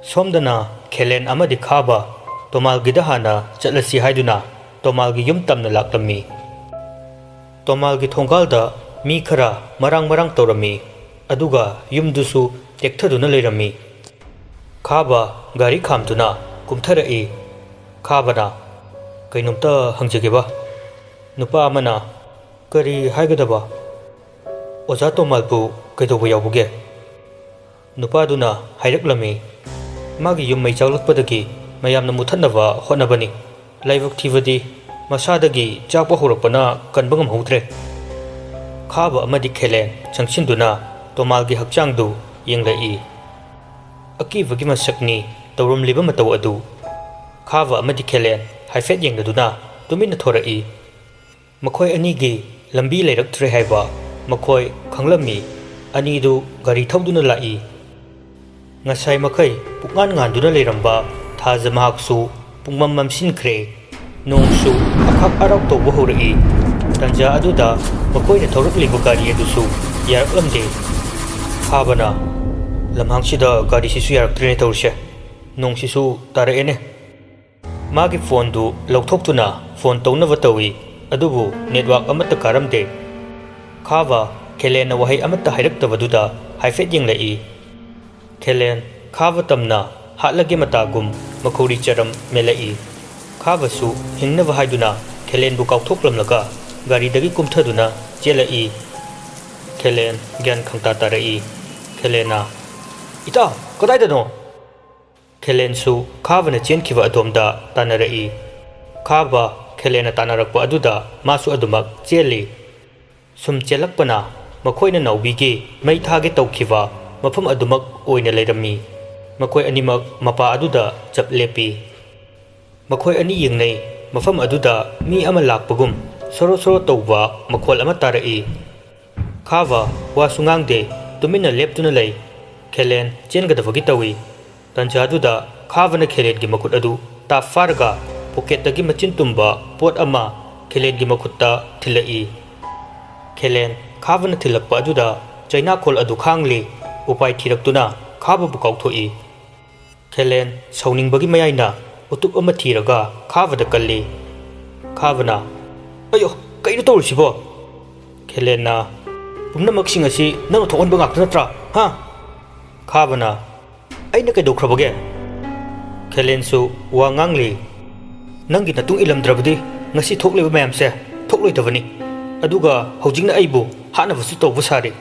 Somdana Kelen amadi khaba Tomal gidahana chatlasi haiduna Tomal gi yum tamna laklami Tomal gi thonggalda mi khara marang tawrami aduga yumdusu tekthaduna leirami khaba gari khamduna kumtharai khabana kainumta hangjageba nupa amana kari haigadaba oza Tomalbu kaidoba yawbuge nupa duna hairaklami magi yum mai chawlakpadagi mayamna muthanaba honabani laibak thibadi masadagi chakpa horakpana kanba ngamhoutre khaba amadi Kelen changchinduna Tomalgi hakchangdu yenglai akibagi masakni tawrumliba mataw adu khaba amadi Kelen haifet yengduna tumina thorai makhoi anigi lambi leiraktre haiba makhoi khanglami anidu gari thawduna lai ngasai makai pukngan nganduna leiramba thaja mahaksu pungmam mamsinkhre nongsu akhak arak tawba horai tanja aduda makoina thawrakliba gari adusu yaraklamde khabana lamhangsida gari sisu yaraktrene tawrse nongsisu taraene magi phone du lauthoptuna phone tawnava tawi adubu network amata karamde khaba Kelen na wahai amata hairaktabaduda haifet yenglai Kelen khaba tamna hatlage matagum makhori charam melai khabasu hingnaba haiduna Kelen bu kauthoklamlaga gari dagi kumthaduna chelai Kelen gyan khangta tarai Kelena ita kadai dano Kelen su khaba na chenkhiba adomda tanarai khaba Kelena tanarakpa aduda masu adumak cheli sum chelakpana makhoina nawbigi mai thage tawkhiba mafam adumak oina leirami makhoi animak mapa aduda chaplepi makhoi ani yengnei mafam aduda mi ama lakpagum soro tawba makhol ama tarai khaba wasungangde tumina leptuna lei Kelen chengadavagi tawi tanja aduda khabana Kelen gi makut adu ta farga pocket dagi machin tumba pot ama Kelen gi makutta thilai Kelen khabana thilakpa aduda chaina khol adu khangli upai thiraktuna khaba bu kauthoi Kelen sauningbagi mayaina utup ama thiraga khabada kalli khabana ayo kaino tawrsibo Kelena pumnamaksing asi nang thonba ngakta natra ha khabana aina kaidokrabage Kelen su wangangli nangi natung ilamdrabadi ngasi thokleba mayamse thokloitawani aduga hojingna aibu hanabasu tawba sari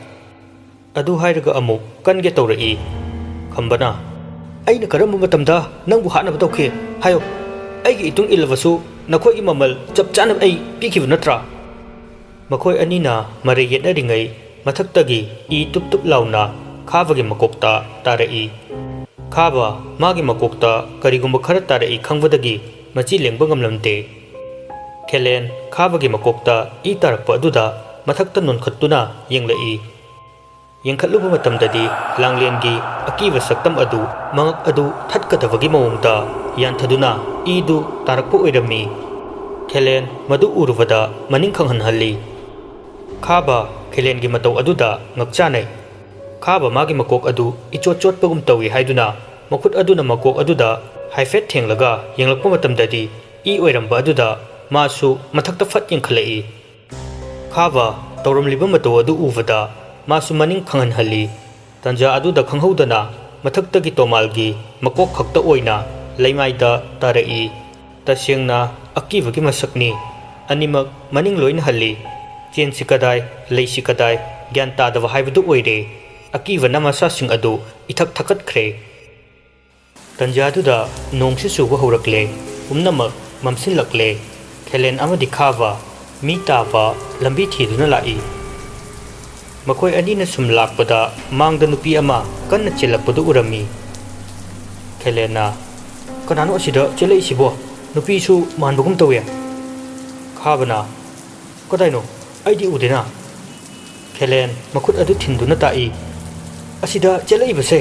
adu hairaga amu kange tawrai khambana aina karamba matamda nangbu hanaba tawkhe hayo aigi itung ilwasu nakhoi mamal chapchana ai pikhiba natra makhoi anina mare yetnaringai mathaktagi I tup launa khabagi makokta tarai khaba magi makokta karigumba khara tarai khangwadagi machi lengba ngamlamte Kelen khabagi makokta I tarakpa aduda mathakta nonkhattuna yenglai yengkhatluba matamdadi langlengi akiba saktam adu mangak adu thatkadavagi mawongda yanthaduna idu tarakpa oirami Kelen madu uruvada maning khanghanhalli khaba Kelen gi mataw aduda ngakchanai khaba magi makok adu ichotpagum tawi haiduna makhut aduna makok aduda haifet thenglaga yenglakpa matamdadi I oiramba aduda masu mathakta fat yengkhalai khaba tawramliba mataw adu uvada masu maning khanghanhalli tanja aduda khanghodana mathaktagi Tomalgi makok khakta oina leimaida tarai tasengna akibagi masakni animak maning loina halli chensi kadai leisi kadai gyan tadava haibadu oire akiva namasa sing adu ithak thakat khre tanja aduda nongsi suba horakle umnamak mamsin lakle Kelen amadi khaba mi taba lambi thiduna lai makhoi anina sum lakpada mangda nupi ama kanna chelakpadu urami Kelena kanano asida chelai sibo nupi su manbugum tawe khabana kodaino aidi udena Kelen makhut adu thinduna tai asida chelai base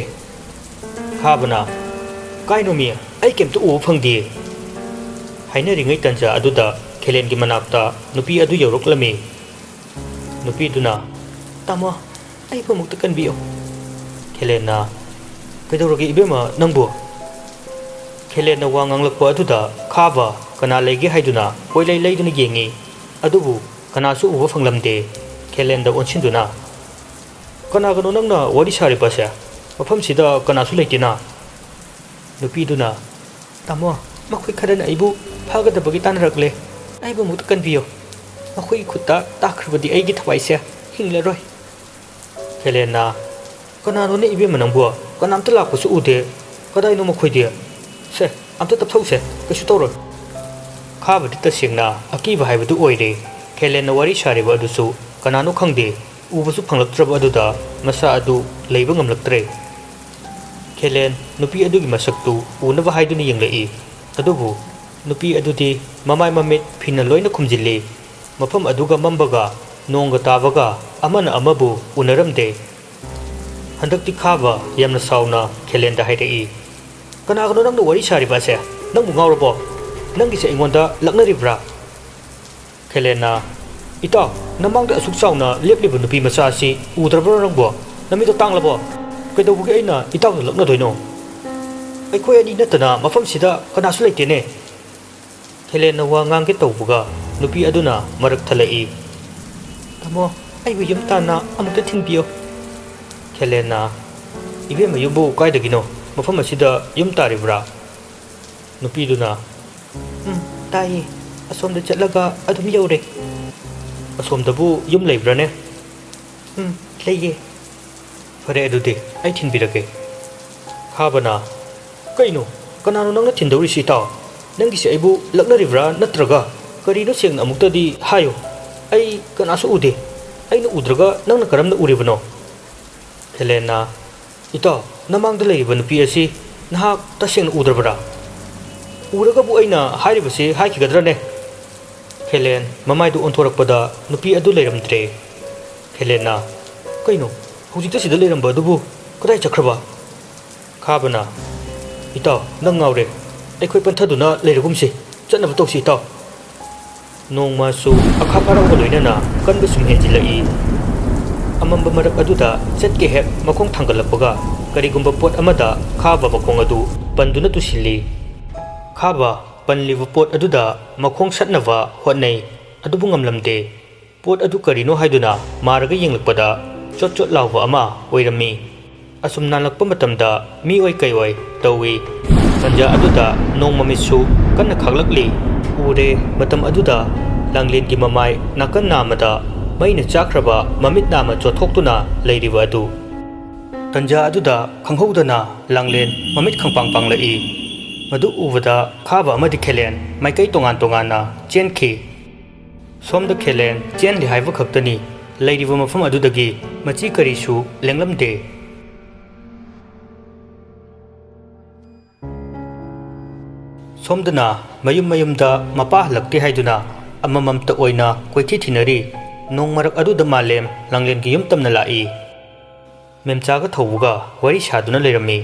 khabana kaino mi ai kemtu u phangdi haina ringai tanja aduda Kelen gi manakta nupi adu yoroklami nupi duna tama ai pamukta kan biyo Kelena kaidoragi ibema nangbo Kelen wa nganglakpa aduda khaba kana lege haiduna koilai leiduna yengi adubu kana su uba phanglamde Kelen da onsinduna kana gano nangna wari sari pasya mafam sida kana su leitina nupiduna tamo makhoi khadan aibu phagadabagi tanrakle aibu mutkan biyo makhoi khutta takhrbadi aigi thwaisya hinglaroi Kelena kana no ne ibe manangbo kana amta lakpusu ude kadai no makhoi dia se amta tapthause kasu toro khabadi ta singna akiba haibadu oire Kelena wari sari ba adusu kana no khangde ubasu phanglaktraba aduda masa adu leiba ngamlaktre Kelen nupi adugi masaktu unaba haiduni yenglai adubu nupi adudi mamai mamit phina loina khumjilli mafam aduga mambaga nonga tabaga amana amabu unaramde handakti khaba yamna sauna Kelen da haidai kana gano nang wari sari ba se nang ngawrabo nang gi se ingonda laknaribra Kelena ita namang da asuk sauna leplibu nupi macha si udrabra rangbo namito tanglabo kaidobugi aina itaw lakna doino aikhoi ani natana mafam sida kana su leitene Kelena wa ngang ke tawbuga nupi aduna marak thalai tamo ai wi yum tana amta thingbiyo Kelena ibe mayubu kaidagino mafam asida yum taribra nupi duna tai asomda chatlaga adum yore asomdabu yum leibrane leiye fare adudi ai thinbirage khabana kaino kanano nangna thindori sita nangi se aibu laknaribra natraga karino sengna amukta di hayo ai kanasu ude aina udraga nangna karamna uribano Kelena ita namangda leiba nupi asi nahak tasengna udrabra uraga bu aina hairibase haikigadrane Kelen mamaidu onthorakpada nupi adu leiramtre Kelena kaino hujikta sida leiramba adubu kadai chakraba khabana ita nang ngawre aikhoi panthaduna leiragumsi chatnaba tawsi ita nongma su akha parang loinana kanba sum henjilai amamba marak aduda chatke hek makong thangalakpaga karigumba pot amada khaba makong adu panduna tusilli khaba panliva pot aduda makong satnava hotnai adubu ngamlamde pot adu karino haiduna maraga yenglakpada chot chot lawba ama oirami asum nalakpa matamda mi oi kai oi tawi tanja aduda nongmamisu kanna khaglakli ure matam aduda langlen gi mamai nakan namada maina chakraba mamit nama chothokuna leiriwa adu tanja aduda khanghoudana langlen mamit khangpang panglai madu ubada khaba amadi Kelen maikai tongan tongana chenkhi somda Kelen chen li haiwa khaktani leiriwa mafam adudagi machi karisu lenglamde somdana mayumda mapa halakti haiduna amamamta oina koithi thinari nongmarak aduda malem langlen gi yumtamna lai memchaga thobuga wari saduna leirami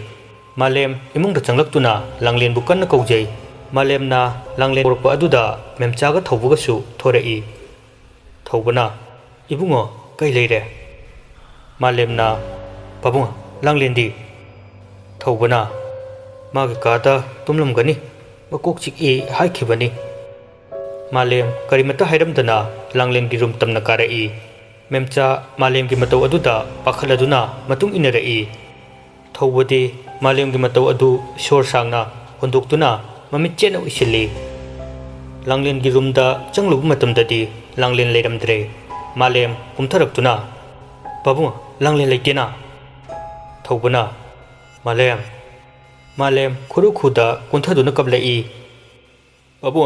malem imungda changlaktuna langlen bukanna kaujai malemna langlen borpa aduda memchaga thobuga su thorei thobana ibungo kai leire malemna pabunga langlendi thobana magi kada tumlam gani makok chik e haikhibani malem karimata hairamdana langlen gi rum tamna karai memcha malem gi matau aduda pakhaladuna matung inarei thobodi malem gi matau adu shor sangna hondoktuna mamit chena usilli langlen gi rumda changlubu matamdadi langlen leiramdre malem kumtharaktuna babu langlen leitena thobana malem khuru khuda kunthaduna kablai babu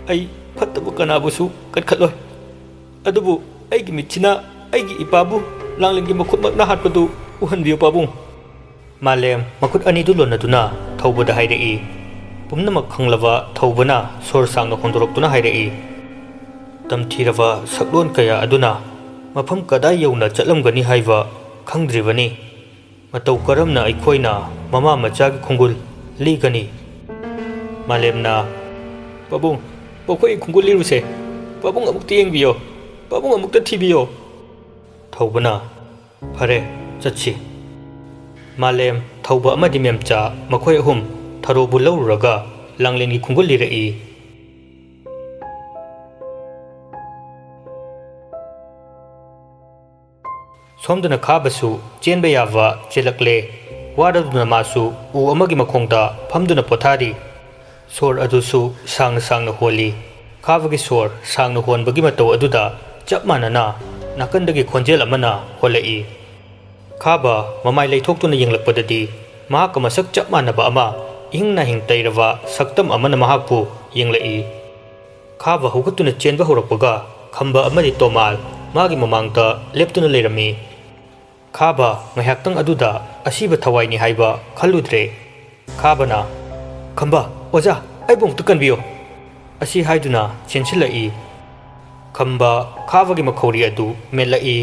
ai phattabu kanabusu katkhatloi adubu aigi michina aigi ipabu langlen gi makhutmakna hatpadu uhanbiyo babu malem makut ani du lonaduna thobada hairei pumnamak khanglava thobana sor sangna khondoroktuna hairei tamthirava saklon kaya aduna mafam kadai yauna chatlamgani haiwa khangdribani matau karamna aikhoina mama machagi khungul ligani malemna babung bokhoi khungul liruse babung amuk tiengbiyo babung amuk ta thibiyo thobana phare chachi malem thauba amadi memcha makhoi ahum ꯊꯔꯣꯕꯨ ꯂꯧꯔꯨꯔꯒ ꯂꯥꯡꯂꯦꯟꯒꯤ ꯈꯨꯡꯒꯨꯜ ꯂꯤꯔꯛꯏ꯫ ꯁꯣꯝꯗꯅ ꯈꯥꯕꯁꯨ ꯆꯦꯟꯕ ꯌꯥꯕ ꯆꯦꯜꯂꯛꯂꯦ꯫ ꯋꯥꯔꯗꯨꯅ ꯃꯥꯁꯨ ꯎ ꯑꯃꯒꯤ ꯃꯈꯣꯡꯗ ꯐꯝꯗꯨꯅ ꯄꯣꯊꯥꯔꯤ꯫ ꯁꯣꯔ ꯑꯗꯨꯁꯨ ꯁꯥꯡꯅ ꯁꯥꯡꯅ ꯍꯣꯜꯂꯤ꯫ ꯈꯥꯕꯒꯤ ꯁꯣꯔ ꯁꯥꯡꯅ ꯍꯣꯟꯕꯒꯤ ꯃꯇꯧ ꯑꯗꯨꯗ ꯆꯞ ꯃꯥꯟꯅꯅ ꯅꯥꯀꯟꯗꯒꯤ ꯈꯣꯟꯖꯦꯜ ꯑꯃꯅ ꯍꯣꯜꯂꯛꯏ꯫ ꯈꯥꯕ ꯃꯃꯥꯏ ꯂꯩꯊꯣꯛꯇꯨꯅ ꯌꯦꯡꯂꯛꯄꯗꯗꯤ ꯃꯍꯥꯛꯀ ꯃꯁꯛ ꯆꯞ ꯃꯥꯟꯅꯕ ꯑꯃ ꯏꯍꯤꯡ ꯅꯥꯍꯤꯡ ꯇꯩꯔꯕ ꯁꯛꯇꯝ ꯑꯃꯅ ꯃꯍꯥꯛꯄꯨ ꯌꯦꯡꯂꯛꯏ꯫ ꯈꯥꯕ ꯍꯧꯒꯠꯇꯨꯅ ꯆꯦꯟꯕ ꯍꯧꯔꯛꯄꯒ ꯈꯝꯕ ꯑꯃꯗꯤ ꯇꯣꯃꯥꯜ ꯃꯥꯒꯤ ꯃꯃꯥꯡꯗ ꯂꯦꯞꯇꯨꯅ ꯂꯩꯔꯝꯃꯤ꯫ ꯈꯥꯕ ꯉꯥꯏꯍꯥꯛꯇꯪ ꯑꯗꯨꯗ ꯑꯁꯤꯕ ꯊꯋꯥꯏꯅꯤ ꯍꯥꯏꯕ ꯈꯜꯂꯨꯗ꯭ꯔꯦ꯫ ꯈꯥꯕꯅ "ꯈꯝꯕ, ꯑꯣꯖꯥ, ꯑꯩꯕꯨ ꯑꯃꯨꯛꯇ ꯀꯟꯕꯤꯌꯨ" ꯑꯁꯤ ꯍꯥꯏꯗꯨꯅ ꯆꯦꯟꯁꯤꯜꯂꯛꯏ꯫ ꯈꯝꯕ ꯈꯥꯕꯒꯤ ꯃꯈꯧꯔꯤ ꯑꯗꯨ ꯃꯦꯠꯂꯛꯏ꯫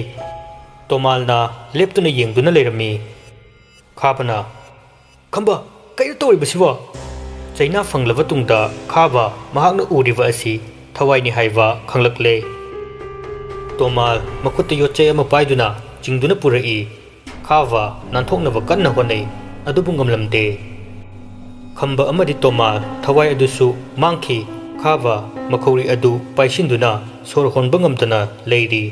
ꯇꯣꯃꯥꯜꯅ ꯂꯦꯞꯇꯨꯅ ꯌꯦꯡꯗꯨꯅ ꯂꯩꯔꯝꯃꯤ꯫ ꯈꯥꯕꯅ "ꯈꯝꯕ, ꯀꯩꯅꯣ ꯇꯧꯔꯤꯕꯁꯤꯕꯣ?" ꯆꯩꯅꯥ ꯐꯪꯂꯕ ꯇꯨꯡꯗ ꯈꯥꯕ ꯃꯍꯥꯛꯅ ꯎꯔꯤꯕ ꯑꯁꯤ ꯊꯋꯥꯏꯅꯤ ꯍꯥꯏꯕ ꯈꯪꯂꯛꯂꯦ꯫ ꯇꯣꯃꯥꯜ ꯃꯈꯨꯠꯇ ꯌꯣꯠꯆꯩ ꯑꯃ ꯄꯥꯏꯗꯨꯅ ꯆꯤꯡꯗꯨꯅ ꯄꯨꯔꯛꯏ꯫ ꯈꯥꯕ ꯅꯥꯟꯊꯣꯛꯅꯕ ꯀꯟꯅ ꯍꯣꯠꯅꯩ, ꯑꯗꯨꯕꯨ ꯉꯝꯂꯝꯗꯦ꯫ ꯈꯝꯕ ꯑꯃꯗꯤ ꯇꯣꯃꯥꯜ ꯊꯋꯥꯏ ꯑꯗꯨꯁꯨ ꯃꯥꯡꯈꯤ꯫ ꯈꯥꯕ ꯃꯈꯧꯔꯤ ꯑꯗꯨ ꯄꯥꯏꯁꯤꯟꯗꯨꯅ ꯁꯣꯔ ꯍꯣꯟꯕ ꯉꯝꯗꯅ ꯂꯩꯔꯤ꯫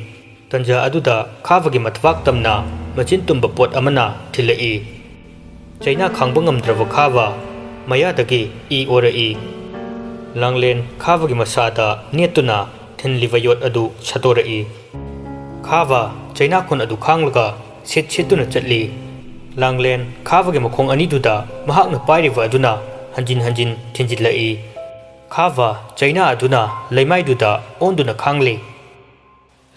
ꯇꯟꯖꯥ ꯑꯗꯨꯗ ꯈꯥꯕꯒꯤ ꯃꯊꯕꯥꯛ ꯇꯝꯅ ꯃꯆꯤꯟ ꯇꯨꯝꯕ ꯄꯣꯠ ꯑꯃꯅ ꯊꯤꯜꯂꯛꯏ꯫ ꯆꯩꯅꯥ ꯈꯥꯡꯕ ꯉꯝꯗ꯭ꯔꯕ ꯈꯥꯕ ꯃꯌꯥꯗꯒꯤ ꯏ ꯑꯣꯔꯛꯏ꯫ ꯂꯥꯡꯂꯦꯟ ꯈꯥꯕꯒꯤ ꯃꯁꯥꯗ ꯅꯦꯠꯇꯨꯅ ꯊꯤꯟꯂꯤꯕ ꯌꯣꯠ ꯑꯗꯨ ꯁꯠꯇꯣꯔꯛꯏ꯫ ꯈꯥꯕ ꯆꯩꯅꯥꯈꯣꯟ ꯑꯗꯨ ꯈꯥꯡꯂꯒ ꯁꯤꯠ ꯁꯤꯠꯇꯨꯅ ꯆꯠꯂꯤ꯫ ꯂꯥꯡꯂꯦꯟ ꯈꯥꯕꯒꯤ ꯃꯈꯣꯡ ꯑꯅꯤꯗꯨꯗ ꯃꯍꯥꯛꯅ ꯄꯥꯏꯔꯤꯕ ꯑꯗꯨꯅ ꯍꯟꯖꯤꯟ ꯍꯟꯖꯤൻ ꯊꯤꯟꯖꯤꯜꯂꯛꯏ꯫ ꯈꯥꯕ ꯆꯩꯅꯥ ꯑꯗꯨꯅ ꯂꯩꯃꯥꯏꯗꯨꯗ ꯑꯣꯟꯗꯨꯅ ꯈꯥꯡꯂꯤ꯫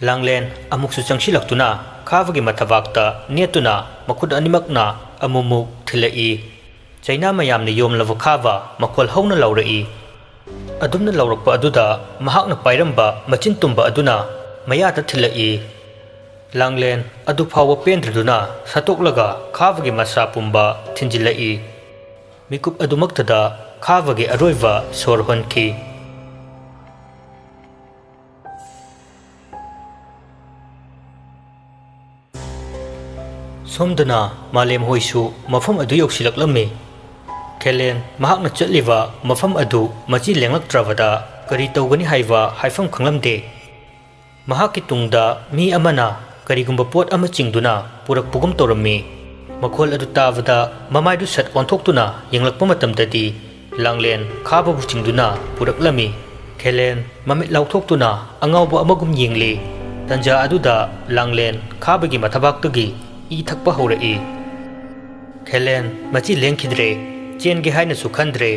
ꯂꯥꯡꯂꯦꯟ ꯑꯃꯨꯛꯁꯨ ꯆꯪꯁꯤꯜꯂꯛꯇꯨꯅ ꯈꯥꯕꯒꯤ ꯃꯊꯕꯥꯛꯇ ꯅꯦꯠꯇꯨꯅ ꯃꯈꯨꯠ ꯑꯅꯤꯃꯛꯅ ꯑꯃꯨꯛꯃꯨꯛ ꯊꯤꯜꯂꯛꯏ꯫ ꯆꯩꯅꯥ ꯃꯌꯥꯝꯅ ꯌꯣꯝꯂꯕ ꯈꯥꯕ ꯃꯈꯣꯜ ꯍꯧꯅ ꯂꯥꯎꯔꯛꯏ꯫ ꯑꯗꯨꯝꯅ ꯂꯥꯎꯔꯛꯄ ꯑꯗꯨꯗ ꯃꯍꯥꯛꯅ ꯄꯥꯏꯔꯝꯕ ꯃꯆꯤꯟ ꯇꯨꯝꯕ ꯑꯗꯨꯅ ꯃꯌꯥꯗ ꯊꯤꯜꯂꯛꯏ꯫ ꯂꯥꯡꯂꯦꯟ ꯑꯗꯨ ꯐꯥꯎꯕ ꯄꯦꯟꯗ꯭ꯔꯗꯨꯅ ꯁꯠꯇꯣꯛꯂꯒ ꯈꯥꯕꯒꯤ ꯃꯁꯥ ꯄꯨꯝꯕ ꯊꯤꯟꯖꯤꯜꯂꯛꯏ꯫ ꯃꯤꯀꯨꯞ ꯑꯗꯨꯃꯛꯇꯗ ꯈꯥꯕꯒꯤ ꯑꯔꯣꯏꯕ ꯁꯣꯔ ꯍꯣꯟꯈꯤ꯫ ꯁꯣꯝꯗꯅ ꯃꯥꯂꯦꯝ ꯍꯣꯏꯁꯨ ꯃꯐꯝ ꯑꯗꯨ ꯌꯧꯁꯤꯜꯂꯛꯂꯝꯃꯤ꯫ ꯈꯦꯂꯦꯟ ꯃꯍꯥꯛꯅ ꯆꯠꯂꯤꯕ ꯃꯐꯝ ꯑꯗꯨ ꯃꯆꯤ ꯂꯦꯡꯂꯛꯇ꯭ꯔꯕꯗ ꯀꯔꯤ ꯇꯧꯒꯅꯤ ꯍꯥꯏꯕ ꯍꯥꯏꯐꯝ ꯈꯪꯂꯝꯗꯦ꯫ ꯃꯍꯥꯛꯀꯤ ꯇꯨꯡꯗ ꯃꯤ ꯑꯃꯅ ꯀꯔꯤꯒꯨꯝꯕ ꯄꯣꯠ ꯑꯃ ꯆꯤꯡꯗꯨꯅ ꯄꯨꯔꯛꯄꯒꯨꯝ ꯇꯧꯔꯝꯃꯤ꯫ ꯃꯈꯣꯜ ꯑꯗꯨ ꯇꯥꯕꯗ ꯃꯃꯥꯏꯗꯨ ꯁꯠ ꯑꯣꯟꯊꯣꯛꯇꯨꯅ ꯌꯦꯡꯂꯛꯄ ꯃꯇꯝꯗꯗꯤ ꯂꯥꯡꯂꯦꯟ ꯈꯥꯕꯕꯨ ꯆꯤꯡꯗꯨꯅ ꯄꯨꯔꯛꯂꯝꯃꯤ꯫ ꯈꯦꯂꯦꯟ ꯃꯃꯤꯠ ꯂꯥꯎꯊꯣꯛꯇꯨꯅ ꯑꯉꯥꯎꯕ ꯑꯃꯒꯨꯝ ꯌꯦꯡꯂꯤ꯫ ꯇꯟꯖꯥ ꯑꯗꯨꯗ ꯂꯥꯡꯂꯦꯟ ꯈꯥꯕꯒꯤ ꯃꯊꯕꯥꯛꯇꯒꯤ ꯏ ꯊꯛꯄ ꯍꯧꯔꯛꯏ꯫ ꯈꯦꯂꯦꯟ ꯃꯆꯤ ꯂꯦꯡꯈꯤꯗ꯭ꯔꯦ, ꯆꯦꯟꯒꯦ ꯍꯥꯏꯅꯁꯨ ꯈꯟꯗ꯭ꯔꯦ꯫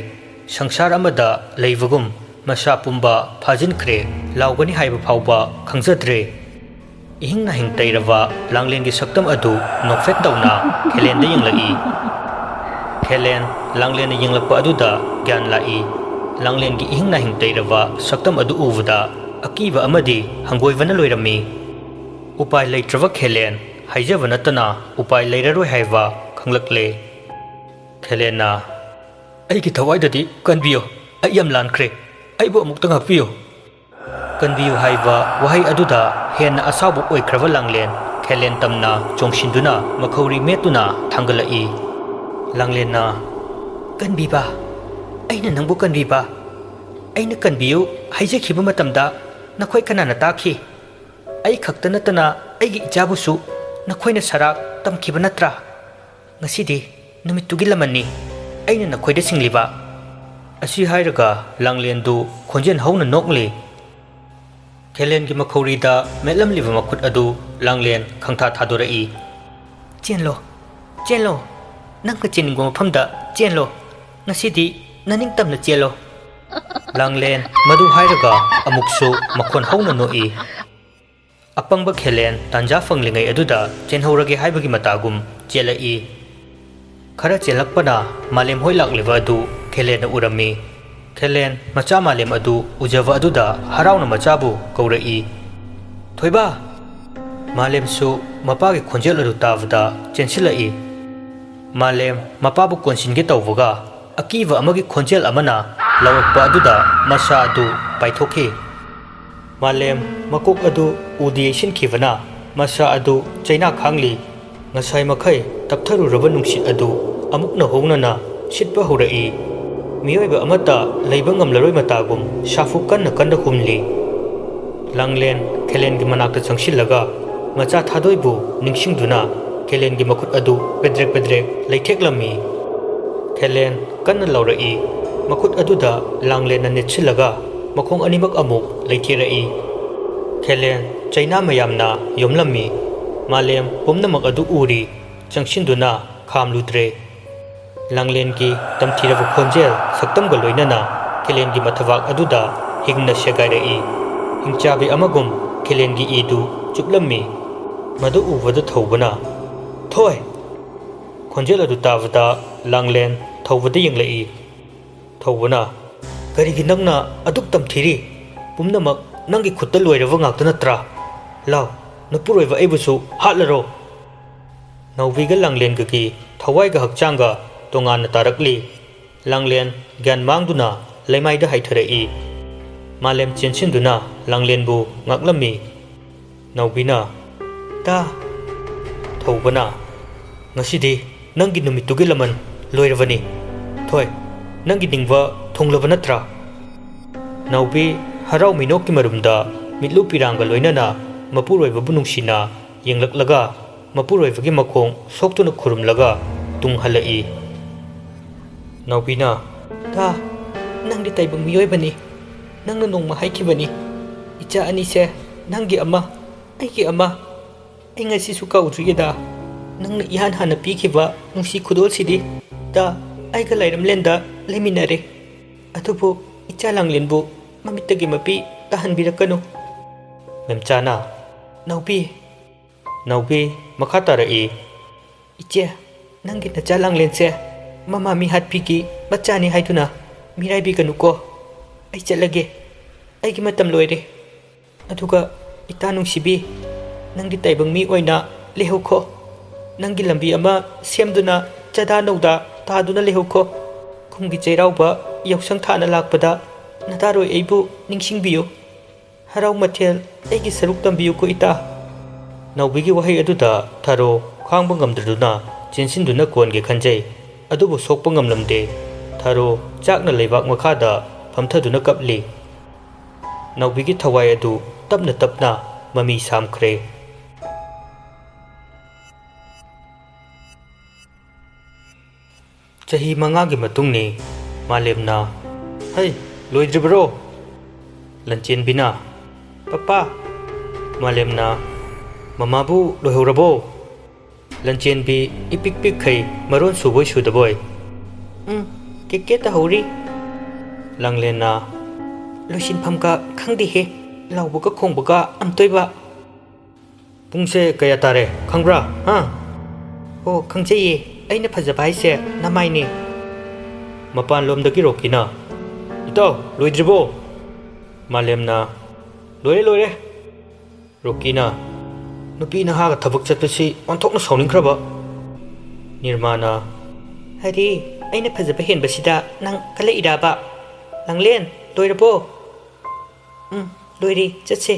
ꯁꯪꯁꯥꯔ ꯑꯃꯗ ꯂꯩꯕꯒꯨꯝ ꯃꯁꯥ ꯄꯨꯝꯕ ꯐꯥꯖꯤꯟꯈ꯭ꯔꯦ, ꯂꯥꯎꯒꯅꯤ ꯍꯥꯏꯕ ꯐꯥꯎꯕ ꯈꯪꯖꯗ꯭ꯔꯦ꯫ ꯏꯍꯤꯡ ꯅꯥꯍꯤꯡ ꯇꯩꯔꯕ ꯂꯥꯡꯂꯦꯟꯒꯤ ꯁꯛꯇꯝ ꯑꯗꯨ ꯅꯣꯛꯐꯦꯠ ꯇꯧꯅ ꯈꯦꯂꯦꯟꯗ ꯌꯦꯡꯂꯛꯏ꯫ ꯈꯦꯂꯦꯟ ꯂꯥꯡꯂꯦꯟꯅ ꯌꯦꯡꯂꯛꯄ ꯑꯗꯨꯗ ꯒ꯭ꯌꯥꯟ ꯂꯥꯛꯏ꯫ ꯂꯥꯡꯂꯦꯟꯒꯤ 이ህꯤꯡ ꯅꯥꯍꯤꯡ ꯇꯩꯔꯕ ꯁꯛꯇꯝ ꯑꯗꯨ ꯎꯕꯗ ꯑꯀꯤꯕ ꯑꯃꯗꯤ ꯍꯪꯒꯣꯏꯕꯅ ꯂꯣꯏꯔꯝꯃꯤ꯫ ꯎꯄꯥꯏ ꯂꯩꯇ꯭ꯔꯕ ꯈꯦꯂꯦꯟ ꯍꯥꯏꯖꯕ ꯅꯠꯇꯅ ꯎꯄꯥꯏ ꯂꯩꯔꯔꯣꯏ ꯍꯥꯏꯕ ꯈꯪꯂꯛꯂꯦ꯫ ꯈꯦꯂꯦꯟꯅ "ꯑꯩꯒꯤ ꯊꯋꯥꯏꯗꯗꯤ ꯀꯟꯕꯤꯌꯨ, ꯑꯩ ꯌꯥꯝ ꯂꯥꯟꯈ꯭ꯔꯦ, ꯑꯩꯕꯨ ꯑꯃꯨꯛꯇ ꯉꯥꯛꯄꯤꯌꯨ." ꯀꯟꯕꯤꯌꯨ ꯍꯥꯏꯕ ꯋꯥꯍꯩ ꯑꯗꯨꯗ ꯍꯦꯟꯅ ꯑꯁꯥꯎꯕ ꯑꯣꯏꯈ꯭ꯔꯕ ꯂꯥꯡꯂꯦꯟ ꯈꯦꯂꯦꯟ ꯇꯝꯅ ꯆꯣꯡꯁꯤꯟꯗꯨꯅ ꯃꯈꯧꯔꯤ ꯃꯦꯠꯇꯨꯅ ꯊꯥꯡꯒꯠꯂꯛꯏ꯫ ꯂꯥꯡꯂꯦꯟꯅ "ꯀꯟꯕꯤꯕ? ꯑꯩꯅ ꯅꯪꯕꯨ ꯀꯟꯕꯤꯕ? ꯑꯩꯅ ꯀꯟꯕꯤꯌꯨ ꯍꯥꯏꯖꯈꯤꯕ ꯃꯇꯝꯗ ꯅꯈꯣꯏ ꯀꯅꯥꯅ ꯇꯥꯈꯤ? ꯑꯩ ꯈꯛꯇ ꯅꯠꯇꯅ ꯑꯩꯒꯤ ꯏꯆꯥꯕꯨꯁꯨ ꯅꯈꯣꯏꯅ ꯁꯔꯥꯛ ꯇꯝꯈꯤꯕ ꯅꯠꯇ꯭ꯔꯥ? ꯉꯁꯤꯗꯤ ꯅꯨꯃꯤꯠꯇꯨꯒꯤ ꯂꯃꯟꯅꯤ, ꯑꯩꯅ ꯅꯈꯣꯏꯗ ꯁꯤꯡꯂꯤꯕ." ꯑꯁꯤ ꯍꯥꯏꯔꯒ ꯂꯥꯡꯂꯦꯟꯗꯨ ꯈꯣꯟꯖꯦꯜ ꯍꯧꯅ ꯅꯣꯛꯂꯤ꯫ ꯈꯦꯂꯦꯟꯒꯤ ꯃꯈꯧꯔꯤꯗ ꯃꯦꯠꯂꯝꯂꯤꯕ ꯃꯈꯨꯠ ꯑꯗꯨ ꯂꯥꯡꯂꯦꯟ ꯈꯪꯊꯥ ꯊꯥꯗꯣꯔꯛꯏ꯫ "ꯆꯦꯟꯂꯣ, ꯆꯦꯟꯂꯣ, ꯅꯪꯅ ꯆꯦꯟꯅꯤꯡꯕ ꯃꯐꯝꯗ ꯆꯦꯟꯂꯣ, ꯉꯁꯤꯗꯤ ꯅꯅꯤꯡꯇꯝꯅ ꯆꯦꯜꯂꯣ." ꯂꯥꯡꯂꯦꯟ ꯃꯗꯨ ꯍꯥꯏꯔꯒ ꯑꯃꯨꯛꯁꯨ ꯃꯈꯣꯟ ꯍꯧꯅ ꯅꯣꯛꯏ꯫ ꯑꯄꯪꯕ ꯈꯦꯂꯦꯟ ꯇꯥꯟꯖꯥ ꯐꯪꯂꯤꯉꯩ ꯑꯗꯨꯗ ꯆꯦꯟꯍꯧꯔꯒꯦ ꯍꯥꯏꯕꯒꯤ ꯃꯇꯥꯒꯨꯝ ꯆꯦꯜꯂꯛꯏ꯫ ꯈꯔ ꯆꯦꯜꯂꯛꯄꯅ ꯃꯥꯂꯦꯝ ꯍꯣꯏ ꯂꯥꯛꯂꯤꯕ ꯑꯗꯨ ꯈꯦꯂꯦꯟꯅ ꯎꯔꯝꯃꯤ꯫ ꯈꯦꯂꯦꯟ ꯃꯆꯥ ꯃꯥꯂꯦꯝ ꯑꯗꯨ ꯎꯖꯕ ꯑꯗꯨꯗ ꯍꯔꯥꯎꯅ ꯃꯆꯥꯕꯨ ꯀꯧꯔꯛꯏ꯫ "ꯊꯣꯏꯕ!" ꯃꯥꯂꯦꯝꯁꯨ ꯃꯄꯥꯒꯤ ꯈꯣꯟꯖꯦꯜ ꯑꯗꯨ ꯇꯥꯕꯗ ꯆꯦꯟꯁꯤꯜꯂꯛꯏ꯫ ꯃꯥꯂꯦꯝ ꯃꯄꯥꯕꯨ ꯀꯣꯟꯁꯤꯟꯒꯦ ꯇꯧꯕꯒ ꯑꯀꯤꯕ ꯑꯃꯒꯤ ꯈꯣꯟꯖꯦꯜ ꯑꯃꯅ ꯂꯥꯎꯔꯛꯄ ꯑꯗꯨꯗ ꯃꯁꯥ ꯑꯗꯨ ꯄꯥꯏꯊꯣꯛꯈꯤ꯫ ꯃꯥꯂꯦꯝ ꯃꯀꯣꯛ ꯑꯗꯨ ꯎꯗ ꯌꯩꯁꯤꯟꯈꯤꯕꯅ ꯃꯁꯥ ꯑꯗꯨ ꯆꯩꯅꯥ ꯈꯥꯡꯂꯤ꯫ ꯉꯁꯥꯏ ꯃꯈꯩ ꯇꯞꯊꯔꯨꯔꯕ ꯅꯨꯡꯁꯤꯠ ꯑꯗꯨ ꯑꯃꯨꯛ ꯅꯧꯍꯧꯅꯅ ꯁꯤꯠꯄ ꯍꯧꯔꯛꯏ ꯃꯤꯑꯣꯏꯕ ꯑꯃꯠꯇ ꯂꯩꯕ ꯉꯝꯂꯔꯣꯏ ꯃꯇꯥꯒꯨꯝ ꯁꯥꯐꯨ ꯀꯟꯅ ꯀꯟꯅ ꯍꯨꯝꯂꯤ ꯂꯥꯡꯂꯦꯟ ꯈꯦꯂꯦꯟꯒꯤ ꯃꯅꯥꯛꯇ ꯆꯪꯁꯤꯜꯂꯒ ꯃꯆꯥ ꯊꯥꯗꯣꯏꯕꯨ ꯅꯤꯡꯁꯤꯡꯗꯨꯅ ꯈꯦꯂꯦꯟꯒꯤ ꯃꯈꯨꯠ ꯑꯗꯨ ꯄꯦꯗ꯭ꯔꯦꯛ ꯄꯦꯗ꯭ꯔꯦꯛ ꯂꯩꯊꯦꯛꯂꯝꯃꯤ ꯈꯦꯂꯦꯟ ꯀꯟꯅ ꯂꯥꯎꯔꯛꯏ ꯃꯈꯨꯠ ꯑꯗꯨꯗ ꯂꯥꯡꯂꯦꯟꯅ ꯅꯦꯠꯁꯤꯜꯂꯒ ꯃꯈꯣꯡ ꯑꯅꯤꯃꯛ ꯑꯃꯨꯛ ꯂꯩꯊꯦꯔꯛꯏ ꯈꯦꯂꯦꯟ ꯆꯩꯅꯥ ꯃꯌꯥꯝꯅ ꯌꯣꯝꯂꯝꯃꯤ ꯃꯥꯂꯦꯝ ꯄꯨꯝꯅꯃꯛ ꯑꯗꯨ ꯎꯔꯤ ꯆꯪꯁꯤꯟꯗꯨꯅ ꯈꯥꯝꯂꯨꯗ꯭ꯔꯦ ꯂꯥꯡꯂꯦꯟꯒꯤ ꯇꯝꯊꯤꯔꯕ ꯈꯣꯟꯖꯦꯜ ꯁꯛꯇꯝꯒ ꯂꯣꯏꯅꯅ ꯈꯦꯂꯦꯟꯒꯤ ꯃꯊꯕꯥꯛ ꯑꯗꯨꯗ ꯍꯤꯡꯅ ꯁꯦꯒꯥꯏꯔꯛꯏ ꯍꯤꯡꯆꯥꯕꯤ ꯑꯃꯒꯨꯝ ꯈꯦꯂꯦꯟꯒꯤ ꯏꯗꯨ ꯆꯨꯞꯂꯝꯃꯤ ꯃꯗꯨ ꯎꯕꯗ ꯊꯧꯕꯅ ꯊꯣꯏ ꯈꯣꯟꯖꯦꯜ ꯑꯗꯨ ꯇꯥꯕꯗ ꯂꯥꯡꯂꯦꯟ ꯊꯧꯕꯗ ꯌꯦꯡꯂꯛꯏ ꯊꯧꯕꯅ ꯀꯔꯤꯒꯤ ꯅꯪꯅ ꯑꯗꯨꯛ ꯇꯝꯊꯤꯔꯤ ꯄꯨꯝꯅꯃꯛ ꯅꯪꯒꯤ ꯈꯨꯠꯇ ꯂꯣꯏꯔꯕ ꯉꯥꯛꯇ ꯅꯠꯇ꯭ꯔꯥ ꯂꯥꯎ ꯅꯨꯄꯨꯔꯣꯏꯕ ꯑꯩꯕꯨꯁꯨ ꯍꯥꯠꯂꯔꯣ ꯅꯥꯎꯕꯤꯒ ꯂꯥꯡꯂꯦꯟꯒꯒꯤ ꯊꯋꯥꯏꯒ ꯍꯛꯆꯥꯡꯒ ꯇꯣꯉꯥꯟꯅ ꯇꯥꯔꯛꯂꯤ ꯂꯥꯡꯂꯦꯟ ꯒ꯭ꯌꯥꯟ ꯃꯥꯡꯗꯨꯅ ꯂꯩꯃꯥꯏꯗ ꯍꯥꯏꯊꯔꯛꯏ ꯃꯥꯂꯦꯝ ꯆꯦꯟꯁꯤꯟꯗꯨꯅ ꯂꯥꯡꯂꯦꯟꯕꯨ ꯉꯥꯛꯂꯝꯃꯤ ꯅꯥꯎꯕꯤꯅ ꯇꯥ ꯊꯧꯕꯅ ꯉꯁꯤꯗꯤ ꯅꯪꯒꯤ ꯅꯨꯃꯤꯠꯇꯨꯒꯤ ꯂꯃꯟ ꯂꯣꯏꯔꯕꯅꯤ ꯊꯣꯏ ꯅꯪꯒꯤ ꯅꯤꯡꯕ ꯊꯨꯡꯂꯕ ꯅꯠꯇ꯭ꯔꯥ ꯅꯥꯎꯕꯤ ꯍꯔꯥꯎ ꯃꯤꯅꯣꯛꯀꯤ ꯃꯔꯨꯝꯗ ꯃꯤꯠꯂꯨ ꯄꯤꯔꯥꯡꯒ ꯂꯣꯏꯅꯅ ꯃꯄꯨꯔꯣꯏꯕꯕꯨ ꯅꯨꯡꯁꯤꯅ ꯌꯦꯡꯂꯛꯂꯒ ꯃꯄꯨꯔꯣꯏꯕꯒꯤ ꯃꯈꯣꯡ ꯁꯣꯛꯇꯨꯅ ꯈꯨꯔꯨꯝꯂꯒ ꯇꯨꯡ ꯍꯜꯂꯛꯏ ꯅꯥꯎꯕꯤꯅ ꯇꯥ ꯅꯪꯗꯤ ꯇꯥꯏꯕꯪ ꯃꯤꯑꯣꯏꯕꯅꯤ ꯅꯪꯅ ꯅꯣꯡꯃ ꯍꯥꯏꯈꯤꯕꯅꯤ ꯏꯆꯥ ꯑꯅꯤꯁꯦ ꯅꯪꯒꯤ ꯑꯃ ꯑꯩꯒꯤ ꯑꯃ ꯑꯩ ꯉꯁꯤꯁꯨ ꯀꯥꯎꯗ꯭ꯔꯤꯌꯦꯗ ꯅꯪꯅ ꯏꯍꯥꯟ ꯍꯥꯟꯅ ꯄꯤꯈꯤꯕ ꯅꯨꯡꯁꯤ ꯈꯨꯗꯣꯜꯁꯤꯗꯤ ꯇꯥ ꯑꯩꯒ ꯂꯩꯔꯝꯂꯦꯟꯗ ꯂꯩꯃꯤꯟꯅꯔꯦ ꯑꯗꯨꯕꯨ ꯏꯆꯥ ꯂꯥꯡꯂꯦꯟꯕꯨ ꯃꯃꯤꯠꯇꯒꯤ ꯃꯄꯤ ꯇꯥꯍꯟꯕꯤꯔꯛꯀꯅꯨ ꯃꯦꯝꯆꯥꯅ ꯅꯥꯎꯕꯤ ꯃꯈꯥ ꯇꯥꯔꯛꯏ ꯏꯆꯦ ꯅꯪꯒꯤ ꯅꯆꯥ ꯂꯥꯡꯂꯦꯟꯁꯦ ꯃꯃꯥ ꯃꯤ ꯍꯥꯠꯄꯤꯒꯤ ꯃꯆꯥꯅꯤ ꯍꯥꯏꯗꯨꯅ ꯃꯤꯔꯥꯏꯕꯤꯒꯅꯨꯀꯣ ꯑꯩ ꯆꯠꯂꯒꯦ ꯑꯩꯒꯤ ꯃꯇꯝ ꯂꯣꯏꯔꯦ ꯑꯗꯨꯒ ꯏꯇꯥ ꯅꯨꯡꯁꯤꯕꯤ ꯅꯪꯗꯤ ꯇꯥꯏꯕꯪ ꯃꯤ ꯑꯣꯏꯅ ꯂꯩꯍꯧꯈꯣ ꯅꯪꯒꯤ ꯂꯝꯕꯤ ꯑꯃ ꯁꯦꯝꯗꯨꯅ ꯆꯥꯗꯥ ꯅꯧꯗꯥ ꯇꯥꯗꯨꯅ ꯂꯩꯍꯧꯈꯣ ꯈꯨꯝꯒꯤ ꯆꯩꯔꯥꯎꯕ ꯌꯥꯎꯁꯪ ꯊꯥꯅ ꯂꯥꯛꯄꯗ ꯅꯇꯥꯔꯣꯏ ꯑꯩꯕꯨ ꯅꯤꯡꯁꯤꯡꯕꯤꯌꯨ ꯍꯔꯥꯎ ꯃꯊꯦꯜ ꯑꯩꯒꯤ ꯁꯔꯨꯛ ꯇꯝꯕꯤꯌꯨꯀꯣ ꯏꯇꯥ ꯅꯥꯎꯕꯤꯒꯤ ꯋꯥꯍꯩ ꯑꯗꯨꯗ ꯊꯥꯔꯣ ꯈꯥꯡꯕ ꯉꯝꯗ꯭ꯔꯗꯨꯅ ꯆꯦꯟꯁꯤꯟꯗꯨꯅ ꯀꯣꯟꯒꯦ ꯈꯟꯖꯩ ꯑꯗꯨꯕꯨ ꯁꯣꯛꯄ ꯉꯝꯂꯝꯗꯦ ꯊꯥꯔꯣ ꯆꯥꯛꯅ ꯂꯩꯕꯥꯛ ꯃꯈꯥꯗ ꯐꯝꯊꯗꯨꯅ ꯀꯞꯂꯤ ꯅꯥꯎꯕꯤꯒꯤ ꯊꯋꯥꯏ ꯑꯗꯨ ꯇꯞꯅ ꯇꯞꯅ ꯃꯃꯤ ꯁꯥꯝꯈ꯭ꯔꯦ ꯆꯍꯤ 5ꯒꯤ ꯃꯇꯨꯡꯅꯤ ꯃꯥꯂꯦꯝꯅ ꯍꯩ ꯂꯣꯏꯗ꯭ꯔꯤꯕꯔꯣ ꯂꯟꯆꯦꯟꯕꯤꯅ ꯄꯄꯥ ꯃꯥꯂꯦꯝꯅ ꯃꯃꯥꯕꯨ ꯂꯣꯏꯍꯧꯔꯕꯣ ꯂꯟꯆꯦꯟꯕꯤ ꯏꯄꯤꯛ ꯄꯤꯛꯈꯩ ꯃꯔꯣꯟ ꯁꯨꯕꯣꯏ ꯁꯨꯗꯕꯣꯏ ꯀꯦꯀꯦ ꯇꯍꯧꯔꯤ ꯂꯥꯡꯂꯦꯟꯅ ꯂꯣꯏꯁꯤꯟꯐꯝꯒ ꯈꯪꯗꯦꯍꯦ ꯂꯥꯎꯕꯒ ꯈꯣꯡꯕꯒ ꯑꯝꯇꯣꯏꯕ ꯄꯨꯡꯁꯦ ꯀꯌꯥ ꯇꯥꯔꯦ ꯈꯪꯕ꯭ꯔꯥ ꯑꯣ ꯈꯪꯖꯩꯌꯦ ꯑꯩꯅ ꯐꯖꯕ ꯍꯥꯏꯁꯦ ꯅꯃꯥꯏꯅꯦ ꯃꯄꯥꯟꯂꯣꯝꯗꯒꯤ ꯔꯣꯀꯤꯅ ꯏꯇꯥꯎ ꯂꯣꯏꯗ꯭ꯔꯤꯕꯣ ꯃꯥꯂꯦꯝꯅ ꯂꯣꯏꯔꯦ ꯔꯣꯀꯤꯅ ꯅꯨꯄꯤ ꯅꯍꯥꯒ ꯊꯕꯛ ꯆꯠꯄꯁꯤ ꯑꯣꯟꯊꯣꯛꯅ ꯁꯥꯎꯅꯤꯡꯈ꯭ꯔꯕ ꯅꯤꯔꯃꯥꯅ ꯍꯔꯤ ꯑꯩꯅ ꯐꯖꯕ ꯍꯦꯟꯕꯁꯤꯗ ꯅꯪ ꯈꯜꯂꯛꯏꯔꯕ ꯂꯥꯡꯂꯦꯟ ꯂꯣꯏꯔꯕꯣ ꯂꯣꯏꯔꯦ ꯆꯠꯁꯦ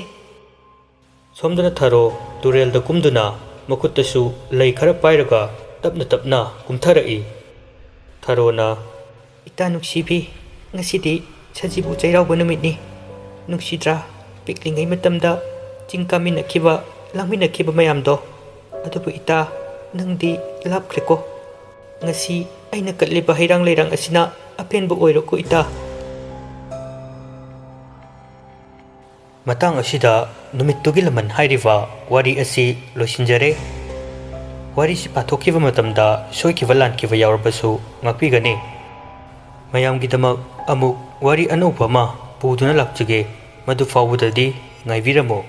ꯁꯣꯝꯗꯅ ꯊꯥꯔꯣ ꯇꯨꯔꯦꯜꯗ ꯀꯨꯝꯗꯨꯅ ꯃꯈꯨꯠꯇꯁꯨ ꯂꯩ ꯈꯔ ꯄꯥꯏꯔꯒ ꯇꯞꯅ ꯇꯞꯅ ꯀꯨꯝꯊꯔꯛꯏ ꯊꯥꯔꯣꯅ ꯏꯇꯥ ꯅꯨꯡꯁꯤꯕꯤ ꯉꯁꯤꯗꯤ ꯁꯖꯤꯕꯨ ꯆꯩꯔꯥꯎꯕ ꯅꯨꯃꯤꯠꯅꯤ ꯅꯨꯡꯁꯤꯗ꯭ꯔꯥ ꯄꯤꯛꯂꯤꯉꯩ ꯃꯇꯝꯗ ꯆꯤꯡ ꯀꯥꯃꯤꯟꯅꯈꯤꯕ ꯂꯥꯡꯃꯤꯟꯅꯈꯤꯕ ꯃꯌꯥꯝꯗꯣ ꯑꯗꯨꯕꯨ ꯏꯇꯥ ꯅꯪꯗꯤ ꯂꯥꯞꯈ꯭ꯔꯦꯀꯣ ꯉꯁꯤ ꯑꯩꯅ ꯀꯠꯂꯤꯕ ꯍꯩꯔꯥꯡ ꯂꯩꯔꯥꯡ ꯑꯁꯤꯅ ꯑꯄꯦꯟꯕ ꯑꯣꯏꯔꯣꯀꯣ ꯏꯇꯥ ꯃꯇꯥꯡ ꯑꯁꯤꯗ ꯅꯨꯃꯤꯠꯇꯨꯒꯤ ꯂꯃꯟ ꯍꯥꯏꯔꯤꯕ ꯋꯥꯔꯤ ꯑꯁꯤ ꯂꯣꯏꯁꯤꯟꯖꯔꯦ ꯋꯥꯔꯤꯁꯤ ꯄꯥꯊꯣꯛꯈꯤꯕ ꯃꯇꯝꯗ ꯁꯣꯏꯈꯤꯕ ꯂꯥꯟꯈꯤꯕ ꯌꯥꯎꯔꯕꯁꯨ ꯉꯥꯛꯄꯤꯒꯅꯤ ꯃꯌꯥꯝꯒꯤꯗꯃꯛ ꯑꯃꯨꯛ ꯋꯥꯔꯤ ꯑꯅꯧꯕ ꯑꯃ ꯄꯨꯗꯨꯅ ꯂꯥꯛꯆꯒꯦ ꯃꯗꯨ ꯐꯥꯎꯕꯗꯗꯤ ꯉꯥꯏꯕꯤꯔꯝꯃꯨ